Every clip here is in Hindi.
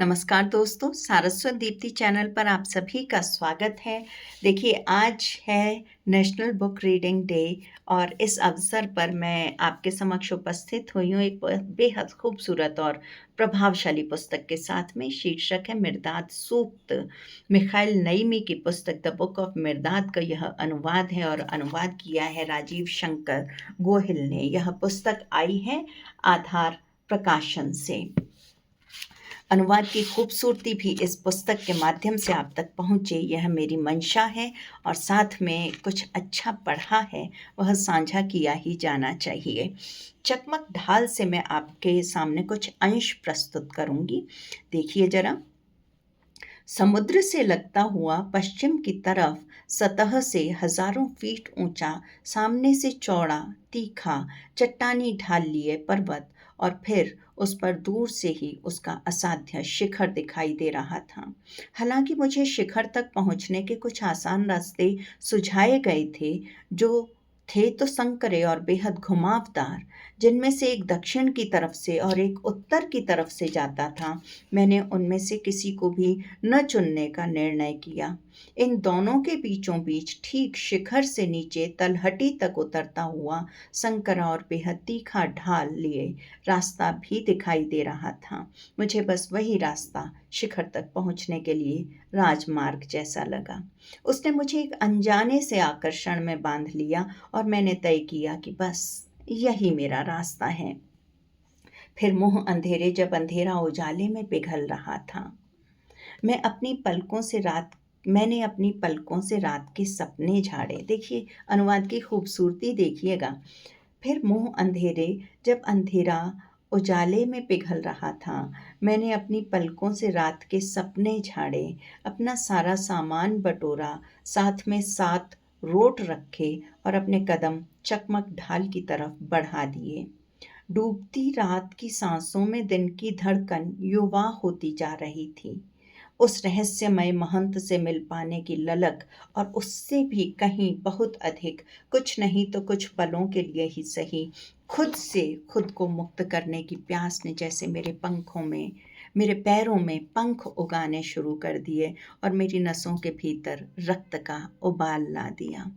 नमस्कार दोस्तों, सारस्वत दीप्ति चैनल पर आप सभी का स्वागत है। देखिए, आज है नेशनल बुक रीडिंग डे और इस अवसर पर मैं आपके समक्ष उपस्थित हुई हूँ एक बेहद खूबसूरत और प्रभावशाली पुस्तक के साथ में। शीर्षक है मिर्दाद सूक्त। मिखाइल नईमी की पुस्तक द बुक ऑफ मिर्दाद का यह अनुवाद है और अनुवाद किया है राजीव शंकर गोहिल ने। यह पुस्तक आई है आधार प्रकाशन से। अनुवाद की खूबसूरती भी इस पुस्तक के माध्यम से आप तक पहुँचे, यह मेरी मंशा है और साथ में कुछ अच्छा पढ़ा है वह साझा किया ही जाना चाहिए। चकमक ढाल से मैं आपके सामने कुछ अंश प्रस्तुत करूँगी। देखिए ज़रा। समुद्र से लगता हुआ पश्चिम की तरफ सतह से हजारों फीट ऊंचा, सामने से चौड़ा, तीखा, चट्टानी ढाल लिए पर्वत और फिर उस पर दूर से ही उसका असाध्य शिखर दिखाई दे रहा था। हालांकि मुझे शिखर तक पहुंचने के कुछ आसान रास्ते सुझाए गए थे, जो थे तो संकरे और बेहद घुमावदार, जिनमें से एक दक्षिण की तरफ से और एक उत्तर की तरफ से जाता था। मैंने उनमें से किसी को भी न चुनने का निर्णय किया। इन दोनों के बीचों बीच ठीक शिखर से नीचे तलहटी तक उतरता हुआ संकरा और बेहद तीखा ढाल लिए रास्ता भी दिखाई दे रहा था। मुझे बस वही रास्ता शिखर तक पहुंचने के लिए राजमार्ग जैसा लगा। उसने मुझे एक अनजाने से आकर्षण में बांध लिया और मैंने तय किया कि बस यही मेरा रास्ता है। फिर मुंह अंधेरे जब अंधेरा उजाले में पिघल रहा था, मैंने अपनी पलकों से रात के सपने झाड़े। देखिए, अनुवाद की खूबसूरती देखिएगा। फिर मुंह अंधेरे जब अंधेरा उजाले में पिघल रहा था, मैंने अपनी पलकों से रात के सपने झाड़े, अपना सारा सामान बटोरा, साथ में 7 रोट रखे और अपने कदम चकमक ढाल की तरफ बढ़ा दिए। डूबती रात की सांसों में दिन की धड़कन युवा होती जा रही थी। उस रहस्यमय महंत से मिल पाने की ललक और उससे भी कहीं बहुत अधिक, कुछ नहीं तो कुछ पलों के लिए ही सही, खुद से खुद को मुक्त करने की प्यास ने जैसे मेरे पैरों में पंख उगाने शुरू कर दिए और मेरी नसों के भीतर रक्त का उबाल ला दिया।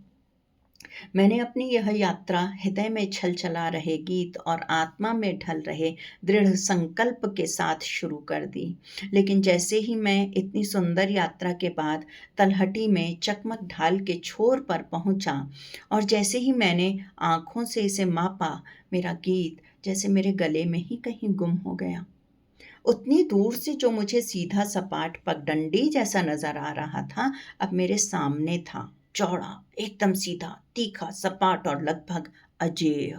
मैंने अपनी यह यात्रा हृदय में छलछला रहे गीत और आत्मा में ढल रहे दृढ़ संकल्प के साथ शुरू कर दी। लेकिन जैसे ही मैं इतनी सुंदर यात्रा के बाद तलहटी में चकमक ढाल के छोर पर पहुंचा और जैसे ही मैंने आंखों से इसे मापा, मेरा गीत जैसे मेरे गले में ही कहीं गुम हो गया। उतनी दूर से जो मुझे सीधा सपाट पगडंडी जैसा नजर आ रहा था, अब मेरे सामने था, चौड़ा, एकदम सीधा, तीखा, सपाट और लगभग अजेय।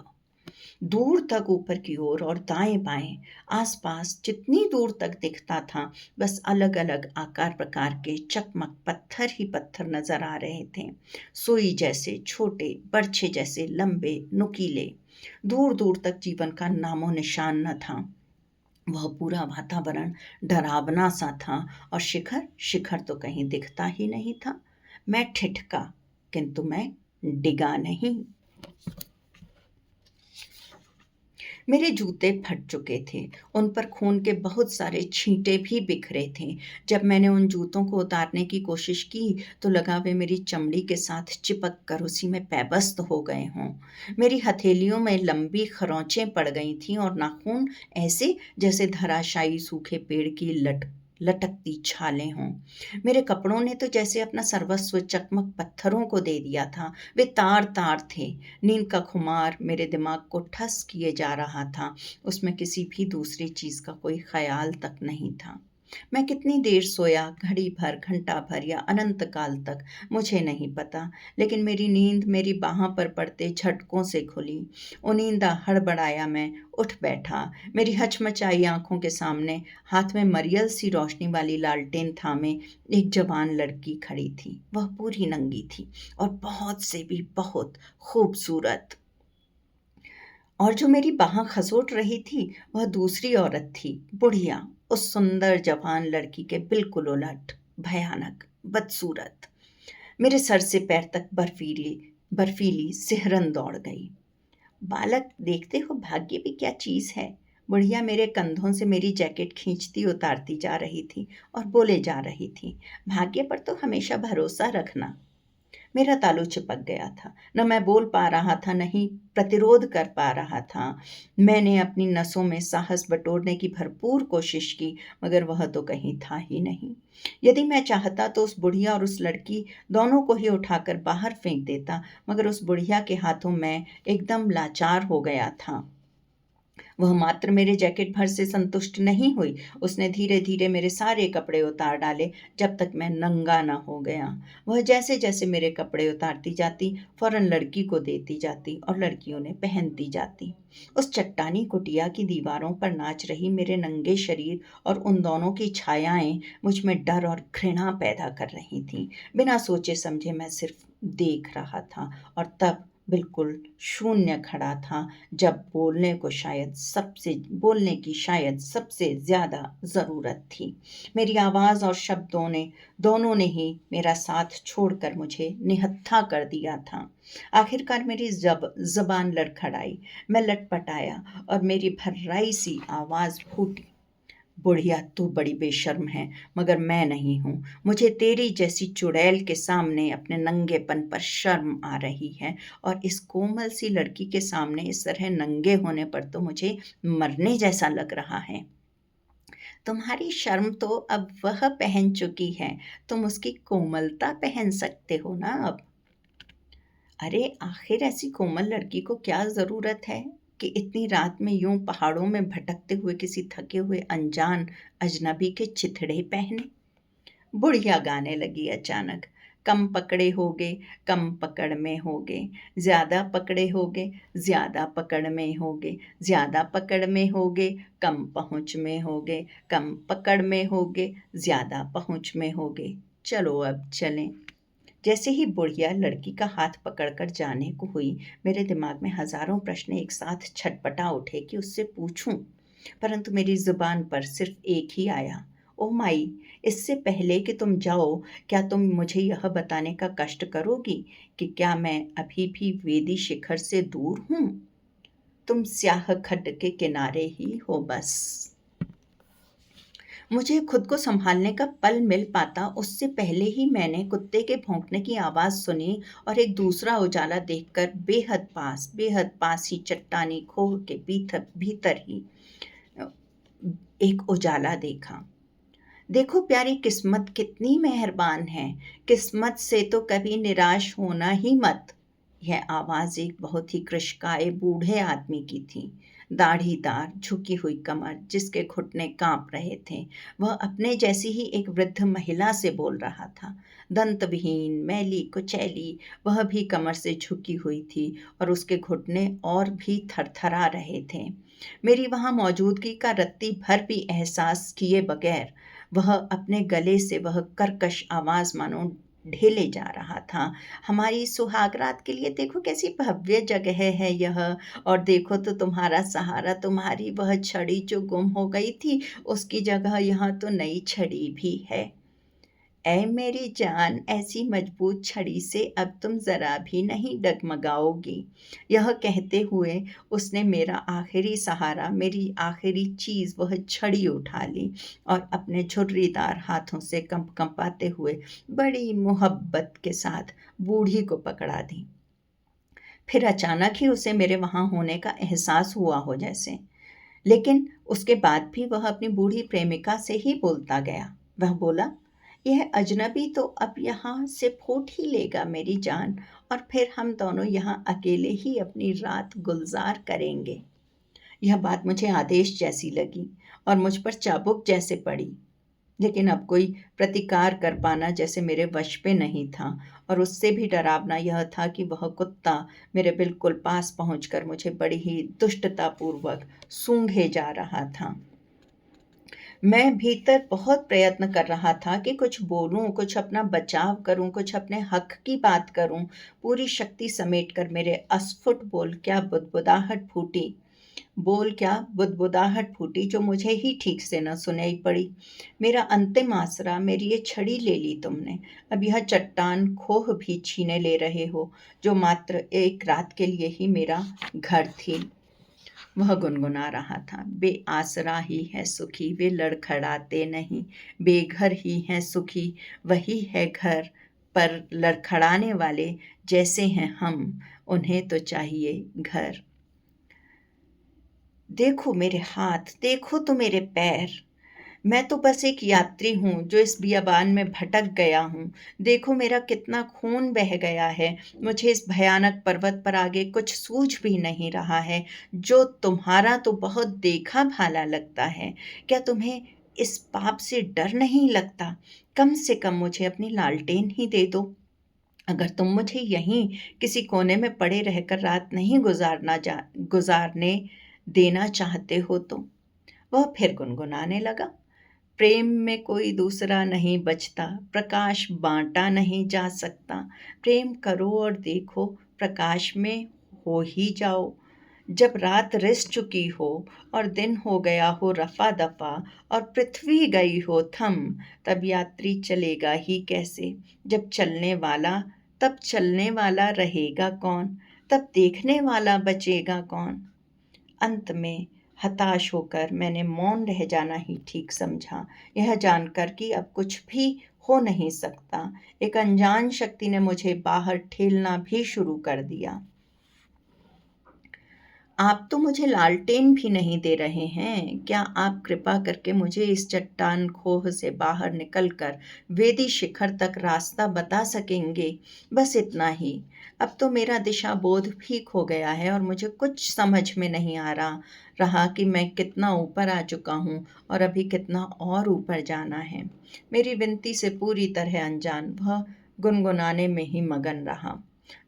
दूर तक ऊपर की ओर और दाएं बाएं आसपास जितनी दूर तक दिखता था, बस अलग अलग आकार प्रकार के चकमक पत्थर ही पत्थर नजर आ रहे थे। सुई जैसे छोटे, बरछे जैसे लंबे, नुकीले। दूर दूर तक जीवन का नामो निशान न था। वह पूरा वातावरण डरावना सा था और शिखर शिखर तो कहीं दिखता ही नहीं था। मैं ठिठका, किंतु मैं डिगा नहीं। मेरे जूते फट चुके थे, उन पर खून के बहुत सारे छींटे भी बिखरे थे। जब मैंने उन जूतों को उतारने की कोशिश की तो लगा वे मेरी चमड़ी के साथ चिपक कर उसी में पैबस्त हो गए हों। मेरी हथेलियों में लंबी खरोंचें पड़ गई थीं और नाखून ऐसे जैसे धराशायी सूखे पेड़ की लटकती छालें हों। मेरे कपड़ों ने तो जैसे अपना सर्वस्व चकमक पत्थरों को दे दिया था। वे तार तार थे। नींद का खुमार मेरे दिमाग को ठस किए जा रहा था। उसमें किसी भी दूसरी चीज का कोई ख्याल तक नहीं था। मैं कितनी देर सोया, घड़ी भर, घंटा भर या अनंत काल तक, मुझे नहीं पता। लेकिन मेरी नींद मेरी बाहों पर पड़ते झटकों से खुली। उनींदा हड़बड़ाया मैं उठ बैठा। मेरी हचमचाई आंखों के सामने हाथ में मरियल सी रोशनी वाली लालटेन थामे एक जवान लड़की खड़ी थी। वह पूरी नंगी थी और बहुत से भी बहुत खूबसूरत। और जो मेरी बाह खसोट रही थी वह दूसरी औरत थी, बुढ़िया, उस सुंदर जवान लड़की के बिल्कुल उलट, भयानक, बदसूरत। मेरे सर से पैर तक बर्फीली बर्फीली सिहरन दौड़ गई। बालक, देखते हो भाग्य भी क्या चीज है। बुढ़िया मेरे कंधों से मेरी जैकेट खींचती उतारती जा रही थी और बोले जा रही थी, भाग्य पर तो हमेशा भरोसा रखना। मेरा तालू चिपक गया था। न मैं बोल पा रहा था, न ही प्रतिरोध कर पा रहा था। मैंने अपनी नसों में साहस बटोरने की भरपूर कोशिश की, मगर वह तो कहीं था ही नहीं। यदि मैं चाहता तो उस बुढ़िया और उस लड़की दोनों को ही उठाकर बाहर फेंक देता, मगर उस बुढ़िया के हाथों मैं एकदम लाचार हो गया था। वह मात्र मेरे जैकेट भर से संतुष्ट नहीं हुई। उसने धीरे धीरे मेरे सारे कपड़े उतार डाले, जब तक मैं नंगा न हो गया। वह जैसे जैसे मेरे कपड़े उतारती जाती, फौरन लड़की को देती जाती और लड़की उन्हें पहनती जाती। उस चट्टानी कुटिया की दीवारों पर नाच रही मेरे नंगे शरीर और उन दोनों की छायाएं मुझ में डर और घृणा पैदा कर रही थीं। बिना सोचे समझे मैं सिर्फ देख रहा था, और तब बिल्कुल शून्य खड़ा था, जब बोलने की शायद सबसे ज़्यादा ज़रूरत थी। मेरी आवाज़ और शब्दों ने दोनों ने ही मेरा साथ छोड़कर मुझे निहत्था कर दिया था। आखिरकार मेरी ज़बान लड़खड़ाई, मैं लटपटाया और मेरी भर्राई सी आवाज़ फूटी, बुढ़िया तू बड़ी बेशर्म है, मगर मैं नहीं हूँ। मुझे तेरी जैसी चुड़ैल के सामने अपने नंगेपन पर शर्म आ रही है, और इस कोमल सी लड़की के सामने इस तरह नंगे होने पर तो मुझे मरने जैसा लग रहा है। तुम्हारी शर्म तो अब वह पहन चुकी है, तुम उसकी कोमलता पहन सकते हो ना अब। अरे आखिर ऐसी कोमल लड़की को क्या ज़रूरत है कि इतनी रात में यूं पहाड़ों में भटकते हुए किसी थके हुए अनजान अजनबी के चिथड़े पहने। बुढ़िया गाने लगी अचानक, कम पकड़े होगे, कम पकड़ में होगे, ज्यादा पकड़े होगे, ज्यादा पकड़ में होगे, ज्यादा पकड़ में होगे, कम पहुंच में होगे, कम पकड़ में होगे, ज्यादा पहुंच में होगे, चलो अब चलें। जैसे ही बुढ़िया लड़की का हाथ पकड़कर जाने को हुई, मेरे दिमाग में हजारों प्रश्न एक साथ छटपटा उठे कि उससे पूछूं, परंतु मेरी जुबान पर सिर्फ एक ही आया, ओ माई, इससे पहले कि तुम जाओ, क्या तुम मुझे यह बताने का कष्ट करोगी कि क्या मैं अभी भी वेदी शिखर से दूर हूं? तुम स्याह खड्ड के किनारे ही हो बस। मुझे खुद को संभालने का पल मिल पाता उससे पहले ही मैंने कुत्ते के भौंकने की आवाज़ सुनी, और एक दूसरा उजाला देखकर बेहद पास ही चट्टानी खोह के भीतर भीतर ही अ, एक उजाला देखा। देखो प्यारी किस्मत कितनी मेहरबान है, किस्मत से तो कभी निराश होना ही मत। यह आवाज़ एक बहुत ही कृशकाय बूढ़े आदमी की थी। दाढ़ीदार झुकी हुई कमर, जिसके घुटने कांप रहे थे। वह अपने जैसी ही एक वृद्ध महिला से बोल रहा था। दंतविहीन, मैली कुचैली, वह भी कमर से झुकी हुई थी, और उसके घुटने और भी थरथरा रहे थे। मेरी वहां मौजूदगी का रत्ती भर भी एहसास किए बगैर वह अपने गले से वह कर्कश आवाज मानो ढेले जा रहा था, हमारी सुहागरात के लिए देखो कैसी भव्य जगह है यह, और देखो तो तुम्हारा सहारा, तुम्हारी वह छड़ी जो गुम हो गई थी, उसकी जगह यहाँ तो नई छड़ी भी है। ऐ मेरी जान, ऐसी मजबूत छड़ी से अब तुम जरा भी नहीं डगमगाओगी। यह कहते हुए उसने मेरा आखिरी सहारा, मेरी आखिरी चीज, वह छड़ी उठा ली और अपने झुर्रीदार हाथों से कंपाते हुए बड़ी मोहब्बत के साथ बूढ़ी को पकड़ा दी। फिर अचानक ही उसे मेरे वहां होने का एहसास हुआ हो जैसे। लेकिन उसके बाद भी वह अपनी बूढ़ी प्रेमिका से ही बोलता गया। वह बोला, यह अजनबी तो अब यहाँ से फूट ही लेगा मेरी जान, और फिर हम दोनों यहाँ अकेले ही अपनी रात गुलजार करेंगे। यह बात मुझे आदेश जैसी लगी और मुझ पर चाबुक जैसे पड़ी। लेकिन अब कोई प्रतिकार कर पाना जैसे मेरे वश पे नहीं था, और उससे भी डरावना यह था कि वह कुत्ता मेरे बिल्कुल पास पहुंचकर मुझे बड़ी ही दुष्टतापूर्वक सूंघे जा रहा था। मैं भीतर बहुत प्रयत्न कर रहा था कि कुछ बोलूं, कुछ अपना बचाव करूं, कुछ अपने हक की बात करूं। पूरी शक्ति समेटकर मेरे अस्फुट बोल क्या बुदबुदाहट फूटी, जो मुझे ही ठीक से न सुनाई पड़ी। मेरा अंतिम आसरा, मेरी ये छड़ी ले ली तुमने, अब यह चट्टान खोह भी छीने ले रहे हो, जो मात्र एक रात के लिए ही मेरा घर थी। वह गुनगुना रहा था, बेआसरा ही है सुखी वे लड़खड़ाते नहीं, बेघर ही हैं सुखी वही है घर, पर लड़खड़ाने वाले जैसे हैं हम, उन्हें तो चाहिए घर। देखो मेरे हाथ, देखो तो मेरे पैर, मैं तो बस एक यात्री हूँ जो इस बियाबान में भटक गया हूँ। देखो मेरा कितना खून बह गया है। मुझे इस भयानक पर्वत पर आगे कुछ सूझ भी नहीं रहा है। जो तुम्हारा तो बहुत देखा भाला लगता है। क्या तुम्हें इस पाप से डर नहीं लगता? कम से कम मुझे अपनी लालटेन ही दे दो। अगर तुम मुझे यहीं किसी कोने में पड़े रहकर रात नहीं गुजारने देना चाहते हो तो। वह फिर गुनगुनाने लगा, प्रेम में कोई दूसरा नहीं बचता, प्रकाश बांटा नहीं जा सकता। प्रेम करो और देखो, प्रकाश में हो ही जाओ। जब रात रिस चुकी हो और दिन हो गया हो रफा दफा और पृथ्वी गई हो थम, तब यात्री चलेगा ही कैसे? जब तब चलने वाला रहेगा कौन? तब देखने वाला बचेगा कौन? अंत में हताश होकर मैंने मौन रह जाना ही ठीक समझा, यह जानकर कि अब कुछ भी हो नहीं सकता। एक अनजान शक्ति ने मुझे बाहर ठेलना भी शुरू कर दिया। आप तो मुझे लालटेन भी नहीं दे रहे हैं। क्या आप कृपा करके मुझे इस चट्टान खोह से बाहर निकलकर वेदी शिखर तक रास्ता बता सकेंगे? बस इतना ही। अब तो मेरा दिशा बोध भी खो गया है और मुझे कुछ समझ में नहीं आ रहा कि मैं कितना ऊपर आ चुका हूँ और अभी कितना और ऊपर जाना है। मेरी विनती से पूरी तरह अनजान वह गुनगुनाने में ही मगन रहा।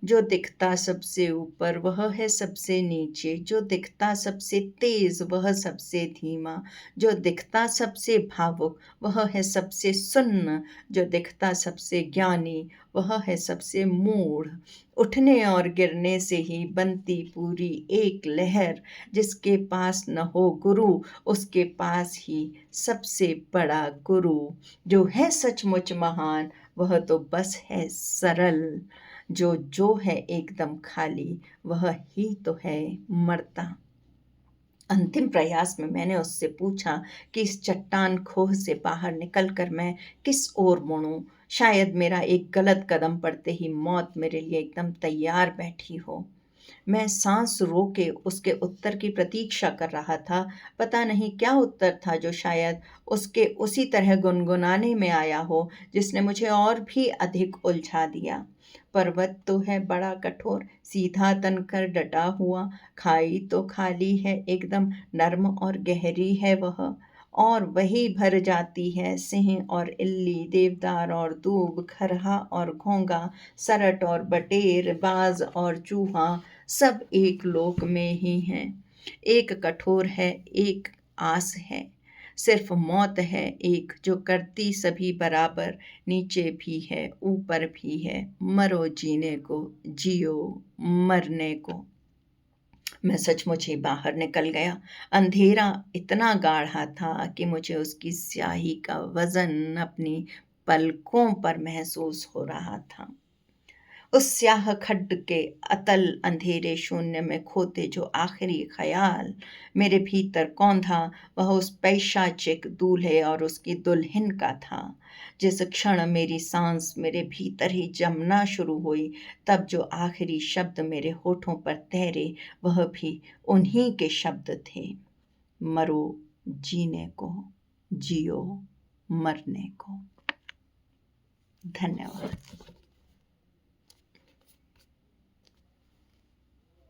जो दिखता सबसे ऊपर वह है सबसे नीचे, जो दिखता सबसे तेज वह सबसे धीमा, जो दिखता सबसे भावुक वह है सबसे सुन्न, जो दिखता सबसे ज्ञानी वह है सबसे मूढ़। उठने और गिरने से ही बनती पूरी एक लहर, जिसके पास न हो गुरु उसके पास ही सबसे बड़ा गुरु। जो है सचमुच महान वह तो बस है सरल, जो है एकदम खाली वह ही तो है मरता। अंतिम प्रयास में मैंने उससे पूछा कि इस चट्टान खोह से बाहर निकलकर मैं किस ओर मुड़ूं। शायद मेरा एक गलत कदम पड़ते ही मौत मेरे लिए एकदम तैयार बैठी हो। मैं सांस रोके उसके उत्तर की प्रतीक्षा कर रहा था। पता नहीं क्या उत्तर था जो शायद उसके उसी तरह गुनगुनाने में आया हो, जिसने मुझे और भी अधिक उलझा दिया। पर्वत तो है बड़ा कठोर, सीधा तनकर डटा हुआ, खाई तो खाली है एकदम नर्म और गहरी है वह, और वही भर जाती है सिंह और इल्ली, देवदार और दूब, खरहा और घोंगा, सरट और बटेर, बाज और चूहा, सब एक लोक में ही हैं। एक कठोर है, एक आस है, सिर्फ मौत है एक जो करती सभी बराबर, नीचे भी है ऊपर भी है, मरो जीने को, जियो मरने को। मैं सचमुच ही बाहर निकल गया। अंधेरा इतना गाढ़ा था कि मुझे उसकी स्याही का वजन अपनी पलकों पर महसूस हो रहा था। उस स्याह खड्ड के अतल अंधेरे शून्य में खोते जो आखिरी ख्याल मेरे भीतर कौंधा, वह उस पैशाचिक दूल्हे और उसकी दुल्हन का था। जिस क्षण मेरी सांस मेरे भीतर ही जमना शुरू हुई, तब जो आखिरी शब्द मेरे होठों पर तैरे वह भी उन्हीं के शब्द थे, मरो जीने को, जियो मरने को। धन्यवाद।